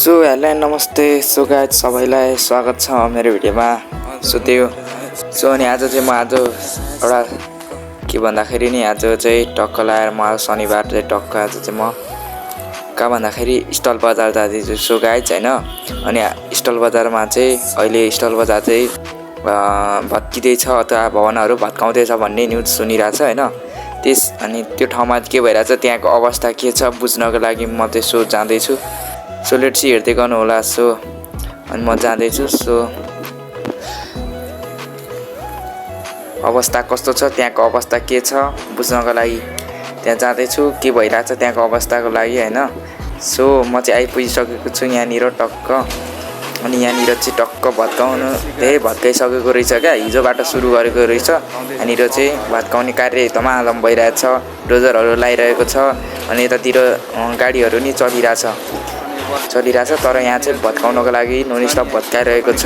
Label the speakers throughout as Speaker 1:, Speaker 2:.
Speaker 1: Hello नमस्ते guys सबैलाई स्वागत छ मेरो भिडियोमा। अनि आज चाहिँ म एउटा के भन्दाखेरि नि आज चाहिँ टक्क लाएर म शनिबार चाहिँ टक्क आज चाहिँ म कहाँ भन्दाखेरि स्टल बजार जाँदैछु गाइज हैन। अनि स्टल बजारमा चाहिँ अहिले स्टल बजार चाहिँ भत्किँदैछ अथवा भवनहरू भत्काउँदैछ भन्ने न्युज सुनिरहेछ हैन। अनि त्यो ठाउँमा के भइरहेछ त्यहाँको अवस्था के छ बुझ्नको लागि म त्यसो जाँदैछु। लेट्स सी हेर्दै गर्नु होला। अनि म जाँदैछु। अवस्था कस्तो छ त्यहाँको अवस्था के छ बुझ्नको लागि त्यहाँ जाँदैछु के भइरहेछ त्यहाँको अवस्थाको लागि हैन। म चाहिँ आइपुगिसकेको छु यहाँनिर टक्क। अनि यहाँनिर चाहिँ टक्क भत्काउनु धेरै भत्काइसकेको रहेछ क्या, हिजोबाट सुरु गरेको रहेछ। यहाँनिर चाहिँ भत्काउने कार्य धमाधम भइरहेछ, डोजरहरू लगाइरहेको छ। अनि यतातिर गाडीहरू नि चलिरहेछ तर यहाँ चाहिँ भत्काउनको लागि नन स्टप भत्काइरहेको छ।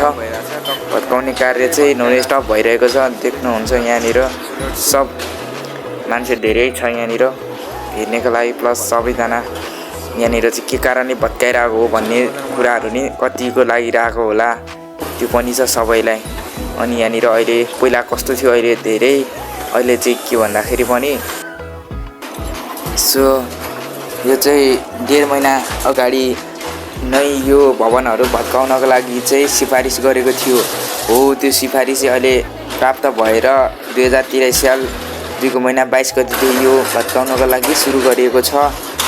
Speaker 1: भत्काउने कार्य चाहिँ नन स्टप भइरहेको छ। देख्नुहुन्छ यहाँनिर सब मान्छे धेरै छ यहाँनिर हेर्नेको लागि। प्लस सबैजना यहाँनिर चाहिँ के कारणले भत्काइरहेको हो भन्ने कुराहरू नि कतिको लागिरहेको होला त्यो पनि छ सबैलाई। अनि यहाँनिर अहिले पहिला कस्तो थियो अहिले धेरै अहिले चाहिँ के भन्दाखेरि पनि यो चाहिँ 1.5 महिना अगाडि नै यो भवनहरू भत्काउनको लागि चाहिँ सिफारिस गरेको थियो। हो त्यो सिफारिस अहिले प्राप्त भएर 2023 साल 2 महिना 22 गते यो भत्काउनको लागि सुरु गरिएको छ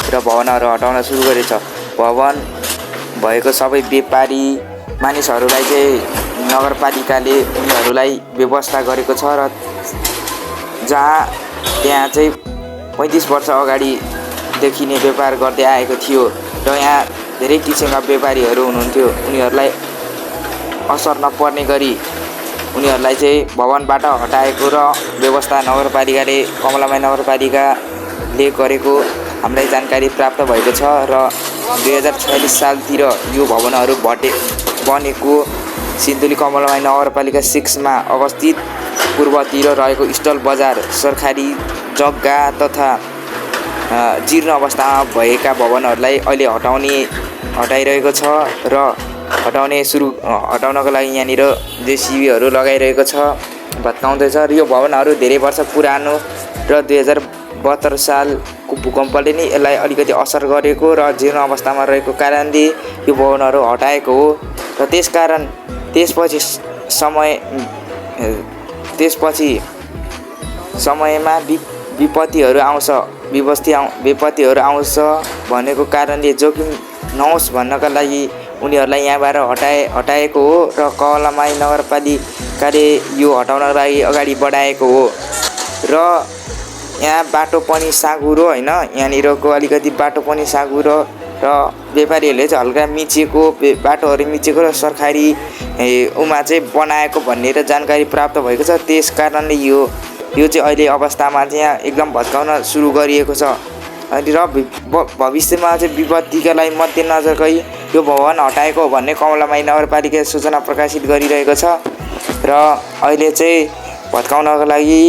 Speaker 1: र भवनहरू हटाउन सुरु गरेको छ। भवन भएको सबै व्यापारी मानिसहरूलाई चाहिँ नगरपालिकाले उनीहरूलाई व्यवस्था गरेको छ र त्यहाँ चाहिँ 35 वर्ष अगाडिदेखि नै व्यापार गर्दै आएको थियो र यहाँ धेरै किसिमका व्यापारीहरू हुनुहुन्थ्यो। उनीहरूलाई असर नपर्ने गरी उनीहरूलाई चाहिँ भवनबाट हटाएको र व्यवस्था नगरपालिकाले कमलामाई नगरपालिकाले गरेको हामीलाई जानकारी प्राप्त भएको छ। र 2046 सालतिर यो भवनहरू बनेको सिन्धुली कमलामाई नगरपालिका 6 मा अवस्थित पूर्वतिर रहेको स्टल बजार सरकारी जग्गा तथा जीर्ण अवस्थामा भएका भवनहरूलाई अहिले हटाइरहेको छ र हटाउनको लागि यहाँनिर जेसीबीहरू लगाइरहेको छ, भत्काउँदैछ। र यो भवनहरू धेरै वर्ष पुरानो र 2072 सालको भूकम्पले नै यसलाई अलिकति असर गरेको र जीर्ण अवस्थामा रहेको कारणले यो भवनहरू हटाएको हो। र त्यसकारण त्यसपछि समयमा विपत्तिहरू आउँछ भनेको कारणले जोखिम नहोस् भन्नका लागि उनीहरूलाई यहाँबाट हटाएको हो र कमलामाई नगरपालिकाले यो हटाउनको लागि अगाडि बढाएको हो। र यहाँ बाटो पनि साँघुरो हैन, यहाँनिरको अलिकति बाटो पनि साँघुरो र व्यापारीहरूले चाहिँ हल्का मिचेको बाटोहरू मिचेको र सरकारी उमा चाहिँ बनाएको भन्ने जानकारी प्राप्त भएको छ। त्यस कारणले यो चाहिँ अहिले अवस्थामा चाहिँ एकदम भत्काउन सुरु गरिएको छ। अनि र भविष्यमा चाहिँ विपत्तिका लागि मध्यनजर यो भवन हटाएको हो भन्ने कमलामाई नगरपालिकाले सूचना प्रकाशित गरिरहेको छ। र अहिले चाहिँ भत्काउनको लागि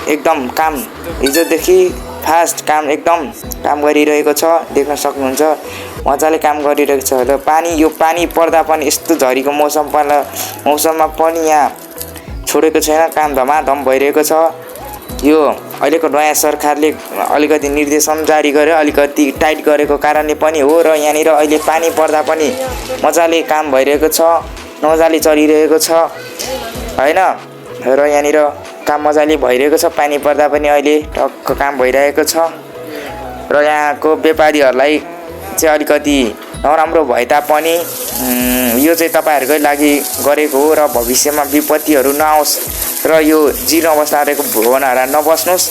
Speaker 1: एकदम काम हिजोदेखि फास्ट काम गरिरहेको छ, देख्न सक्नुहुन्छ मजाले काम गरिरहेको छ। र यो पानी पर्दा पनि यस्तो झरीको मौसममा पनि यहाँ छोडेको छैन, काम धमाधम भइरहेको छ। यो अहिलेको नयाँ सरकारले अलिकति निर्देशन जारी गर्यो, अलिकति टाइट गरेको कारणले पनि हो। र यहाँनिर अहिले पानी पर्दा पनि मजाले काम भइरहेको छ, मजाले चलिरहेको छ हैन। र यहाँनिर काम मजाले भइरहेको छ, पानी पर्दा पनि अहिले टक्क काम भइरहेको छ। र यहाँको व्यापारीहरूलाई चाहिँ अलिकति नराम्रो भए तापनि यो चाहिँ तपाईहरुकै लागि गरेको हो र भविष्यमा विपत्तिहरू नआओस् र यो जीर्ण अवस्थामा रहेको भवनहरू नबस्नुस्,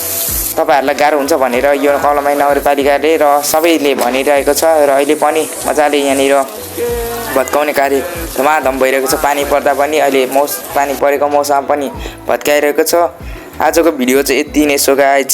Speaker 1: तपाईहरुलाई गाह्रो हुन्छ भनेर यो कमलामाई नगरपालिकाले र सबैले भनिरहेको छ। र अहिले पनि मजाले यहाँनिर भत्काउने कार्य धमाधम भइरहेको छ। पानी पर्दा पनि अहिले पानी परेको मौसममा पनि भत्काइरहेको छ। आजको भिडियो चाहिँ यति नै। गाइज